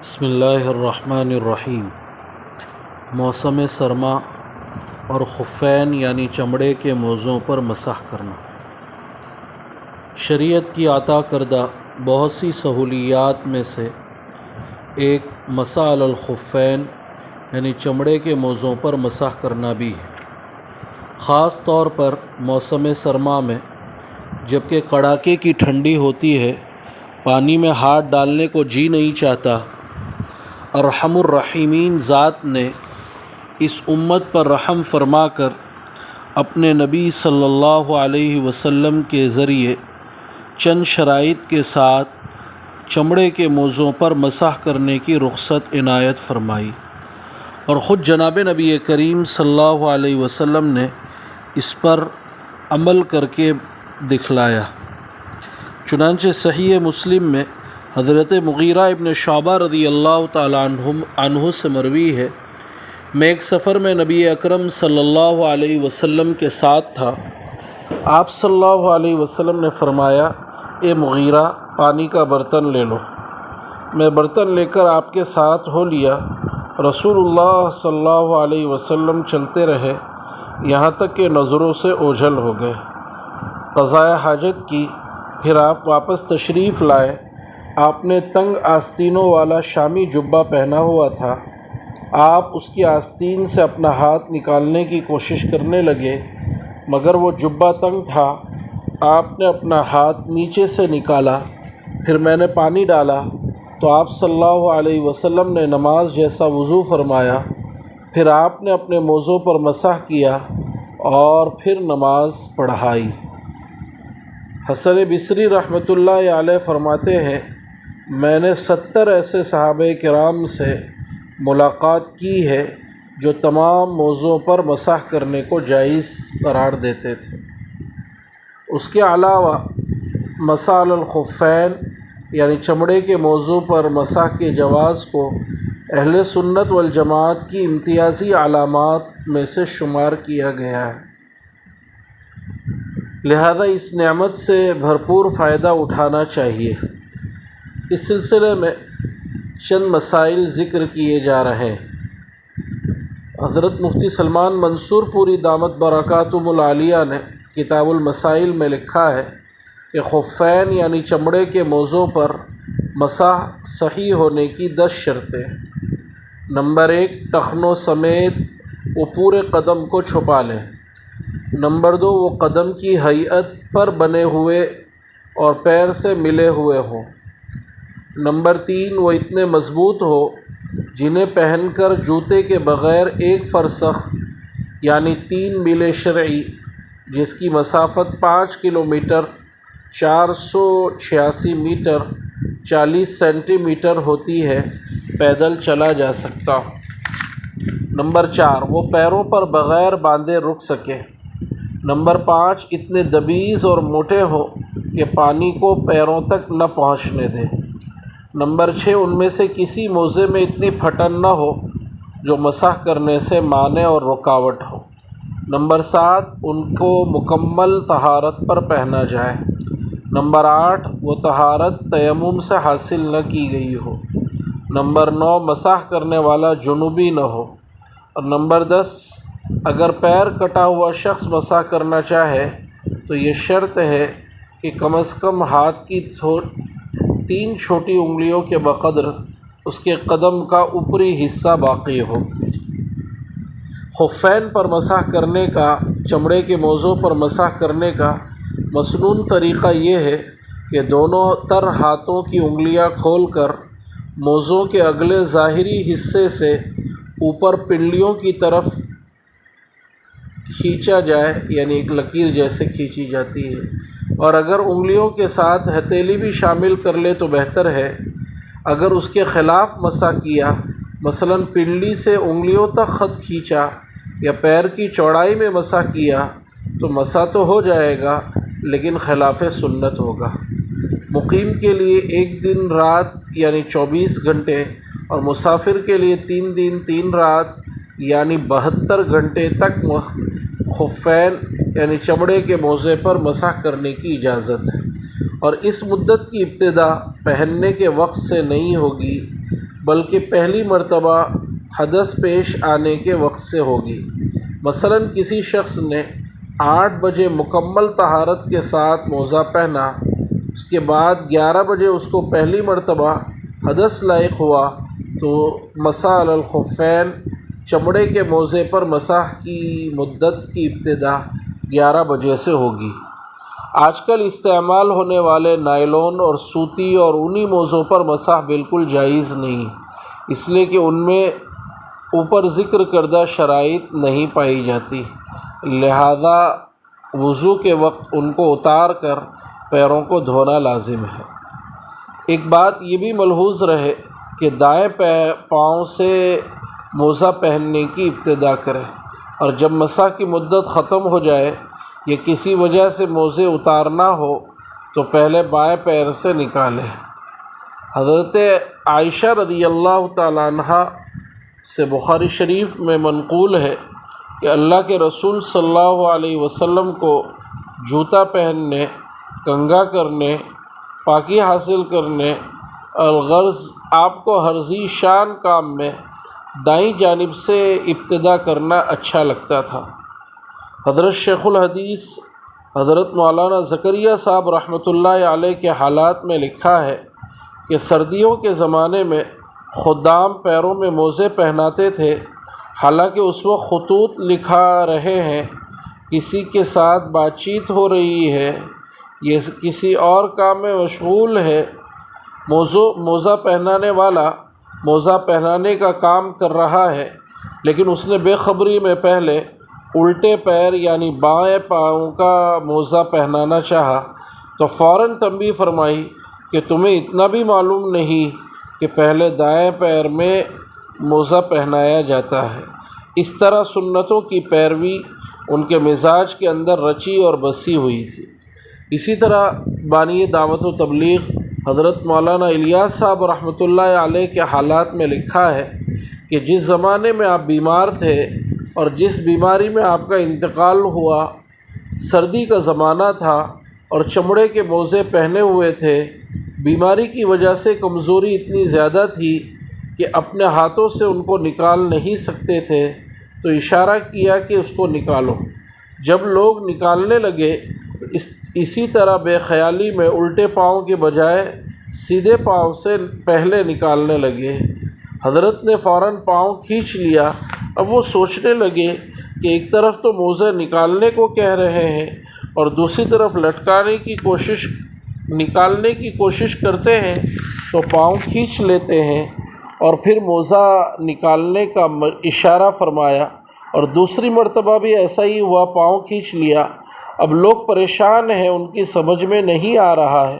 بسم اللہ الرحمن الرحیم۔ موسم سرما اور خفین یعنی چمڑے کے موزوں پر مسح کرنا۔ شریعت کی عطا کردہ بہت سی سہولیات میں سے ایک مسح علی الخفین یعنی چمڑے کے موزوں پر مسح کرنا بھی ہے، خاص طور پر موسم سرما میں جبکہ کڑاکے کی ٹھنڈی ہوتی ہے، پانی میں ہاتھ ڈالنے کو جی نہیں چاہتا۔ ارحم الراحمین ذات نے اس امت پر رحم فرما کر اپنے نبی صلی اللہ علیہ وسلم کے ذریعے چند شرائط کے ساتھ چمڑے کے موزوں پر مسح کرنے کی رخصت عنایت فرمائی، اور خود جناب نبی کریم صلی اللہ علیہ وسلم نے اس پر عمل کر کے دکھلایا۔ چنانچہ صحیح مسلم میں حضرت مغیرہ ابن شعبہ رضی اللہ تعالیٰ عنہ سے مروی ہے، میں ایک سفر میں نبی اکرم صلی اللہ علیہ وسلم کے ساتھ تھا۔ آپ صلی اللہ علیہ وسلم نے فرمایا، اے مغیرہ، پانی کا برتن لے لو۔ میں برتن لے کر آپ کے ساتھ ہو لیا۔ رسول اللہ صلی اللہ علیہ وسلم چلتے رہے یہاں تک کہ نظروں سے اوجھل ہو گئے۔ قضائے حاجت کی، پھر آپ واپس تشریف لائے۔ آپ نے تنگ آستینوں والا شامی جبہ پہنا ہوا تھا۔ آپ اس کی آستین سے اپنا ہاتھ نکالنے کی کوشش کرنے لگے، مگر وہ جبہ تنگ تھا۔ آپ نے اپنا ہاتھ نیچے سے نکالا، پھر میں نے پانی ڈالا تو آپ صلی اللہ علیہ وسلم نے نماز جیسا وضو فرمایا، پھر آپ نے اپنے موزوں پر مسح کیا اور پھر نماز پڑھائی۔ حسن بصری رحمۃ اللہ علیہ فرماتے ہیں، میں نے 70 ایسے صحابہ کرام سے ملاقات کی ہے جو تمام موضوع پر مسح کرنے کو جائز قرار دیتے تھے۔ اس کے علاوہ مسح علی الخفین یعنی چمڑے کے موضوع پر مسح کے جواز کو اہل سنت والجماعت کی امتیازی علامات میں سے شمار کیا گیا ہے، لہذا اس نعمت سے بھرپور فائدہ اٹھانا چاہیے۔ اس سلسلے میں چند مسائل ذکر کیے جا رہے ہیں۔ حضرت مفتی سلمان منصور پوری دامت برکاتہم العالیہ نے کتاب المسائل میں لکھا ہے کہ خفین یعنی چمڑے کے موزوں پر مسح صحیح ہونے کی 10 شرطیں۔ نمبر 1، ٹخنوں سمیت وہ پورے قدم کو چھپا لیں۔ نمبر 2، وہ قدم کی ہیئت پر بنے ہوئے اور پیر سے ملے ہوئے ہوں۔ نمبر 3، وہ اتنے مضبوط ہو جنہیں پہن کر جوتے کے بغیر ایک فرسخ یعنی 3 میل شرعی جس کی مسافت 5 کلومیٹر 486 میٹر 40 سینٹی میٹر ہوتی ہے پیدل چلا جا سکتا ہو۔ نمبر 4، وہ پیروں پر بغیر باندھے رک سکے۔ نمبر 5، اتنے دبیز اور موٹے ہوں کہ پانی کو پیروں تک نہ پہنچنے دیں۔ نمبر 6، ان میں سے کسی موزے میں اتنی پھٹن نہ ہو جو مسح کرنے سے مانع اور رکاوٹ ہو۔ نمبر 7، ان کو مکمل طہارت پر پہنا جائے۔ نمبر 8، وہ طہارت تیمم سے حاصل نہ کی گئی ہو۔ نمبر 9، مسح کرنے والا جنوبی نہ ہو۔ اور نمبر 10، اگر پیر کٹا ہوا شخص مسح کرنا چاہے تو یہ شرط ہے کہ کم از کم ہاتھ کی 3 چھوٹی انگلیوں کے بقدر اس کے قدم کا اوپری حصہ باقی ہو۔ خفین پر مسح کرنے کا، چمڑے کے موزوں پر مسح کرنے کا مسنون طریقہ یہ ہے کہ دونوں تر ہاتھوں کی انگلیاں کھول کر موزوں کے اگلے ظاہری حصے سے اوپر پنڈلیوں کی طرف کھینچا جائے، یعنی ایک لکیر جیسے کھینچی جاتی ہے، اور اگر انگلیوں کے ساتھ ہتھیلی بھی شامل کر لے تو بہتر ہے۔ اگر اس کے خلاف مسح کیا، مثلا پنڈلی سے انگلیوں تک خط کھینچا یا پیر کی چوڑائی میں مسح کیا تو مسح تو ہو جائے گا لیکن خلاف سنت ہوگا۔ مقیم کے لیے 1 دن رات یعنی 24 گھنٹے اور مسافر کے لیے 3 دن 3 رات یعنی 72 گھنٹے تک خفین یعنی چمڑے کے موزے پر مسح کرنے کی اجازت ہے، اور اس مدت کی ابتدا پہننے کے وقت سے نہیں ہوگی بلکہ پہلی مرتبہ حدث پیش آنے کے وقت سے ہوگی۔ مثلاً کسی شخص نے 8 بجے مکمل طہارت کے ساتھ موزہ پہنا، اس کے بعد 11 بجے اس کو پہلی مرتبہ حدث لاحق ہوا تو مسح علی الخفین چمڑے کے موزے پر مسح کی مدت کی ابتدا 11 بجے سے ہوگی۔ آج کل استعمال ہونے والے نائلون اور سوتی اور اونی موزوں پر مسح بالکل جائز نہیں، اس لیے کہ ان میں اوپر ذکر کردہ شرائط نہیں پائی جاتی، لہذا وضو کے وقت ان کو اتار کر پیروں کو دھونا لازم ہے۔ ایک بات یہ بھی ملحوظ رہے کہ دائیں پاؤں سے موزہ پہننے کی ابتدا کریں، اور جب مسح کی مدت ختم ہو جائے یا کسی وجہ سے موزے اتارنا ہو تو پہلے بائیں پیر سے نکالیں۔ حضرت عائشہ رضی اللہ تعالیٰ عنہ سے بخاری شریف میں منقول ہے کہ اللہ کے رسول صلی اللہ علیہ وسلم کو جوتا پہننے، کنگھا کرنے، پاکی حاصل کرنے، الغرض آپ کو ہر ذی شان کام میں دائیں جانب سے ابتدا کرنا اچھا لگتا تھا۔ حضرت شیخ الحدیث حضرت مولانا زکریا صاحب رحمۃ اللہ علیہ کے حالات میں لکھا ہے کہ سردیوں کے زمانے میں خدام پیروں میں موزے پہناتے تھے، حالانکہ اس وقت خطوط لکھا رہے ہیں، کسی کے ساتھ بات چیت ہو رہی ہے، یہ کسی اور کام میں مشغول ہے، موزہ پہنانے والا موزہ پہنانے کا کام کر رہا ہے، لیکن اس نے بے خبری میں پہلے الٹے پیر یعنی بائیں پاؤں کا موزہ پہنانا چاہا تو فوراً تنبیہ فرمائی کہ تمہیں اتنا بھی معلوم نہیں کہ پہلے دائیں پیر میں موزہ پہنایا جاتا ہے۔ اس طرح سنتوں کی پیروی ان کے مزاج کے اندر رچی اور بسی ہوئی تھی۔ اسی طرح بانی دعوت و تبلیغ حضرت مولانا الیاس صاحب رحمۃ اللہ علیہ کے حالات میں لکھا ہے کہ جس زمانے میں آپ بیمار تھے اور جس بیماری میں آپ کا انتقال ہوا، سردی کا زمانہ تھا اور چمڑے کے موزے پہنے ہوئے تھے، بیماری کی وجہ سے کمزوری اتنی زیادہ تھی کہ اپنے ہاتھوں سے ان کو نکال نہیں سکتے تھے، تو اشارہ کیا کہ اس کو نکالو۔ جب لوگ نکالنے لگے تو اسی طرح بے خیالی میں الٹے پاؤں کے بجائے سیدھے پاؤں سے پہلے نکالنے لگے۔ حضرت نے فوراً پاؤں کھینچ لیا۔ اب وہ سوچنے لگے کہ ایک طرف تو موزے نکالنے کو کہہ رہے ہیں اور دوسری طرف نکالنے کی کوشش کرتے ہیں، تو پاؤں کھینچ لیتے ہیں، اور پھر موزہ نکالنے کا اشارہ فرمایا اور دوسری مرتبہ بھی ایسا ہی ہوا، پاؤں کھینچ لیا۔ اب لوگ پریشان ہیں، ان کی سمجھ میں نہیں آ رہا ہے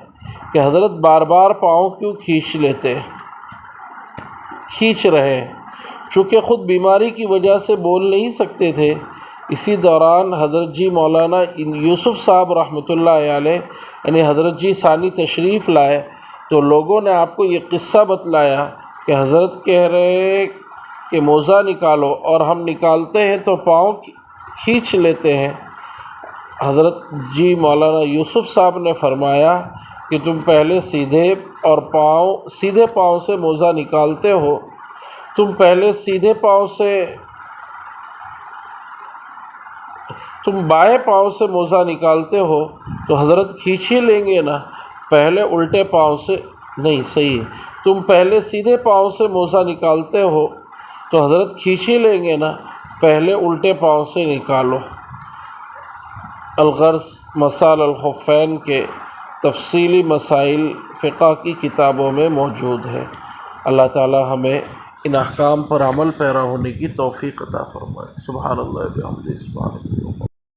کہ حضرت بار بار پاؤں کیوں کھینچ رہے ہیں، چونکہ خود بیماری کی وجہ سے بول نہیں سکتے تھے۔ اسی دوران حضرت جی مولانا یوسف صاحب رحمۃ اللہ علیہ یعنی حضرت جی ثانی تشریف لائے تو لوگوں نے آپ کو یہ قصہ بتلایا کہ حضرت کہہ رہے ہیں کہ موزہ نکالو، اور ہم نکالتے ہیں تو پاؤں کھینچ لیتے ہیں۔ حضرت جی مولانا یوسف صاحب نے فرمایا کہ تم پہلے سیدھے پاؤں سے موزہ نکالتے ہو، تم بائیں پاؤں سے موزہ نکالتے ہو تو حضرت کھینچ ہی لیں گے نا، پہلے الٹے پاؤں سے نہیں، صحیح ہے، تم پہلے سیدھے پاؤں سے موزہ نکالتے ہو تو حضرت کھینچ ہی لیں گے نا، پہلے الٹے پاؤں سے نکالو۔ الغرض مسح علی الخفین کے تفصیلی مسائل فقہ کی کتابوں میں موجود ہے۔ اللہ تعالی ہمیں ان احکام پر عمل پیرا ہونے کی توفیق عطا فرمائے۔ سبحان اللہ و بحمدہ، سبحان اللہ۔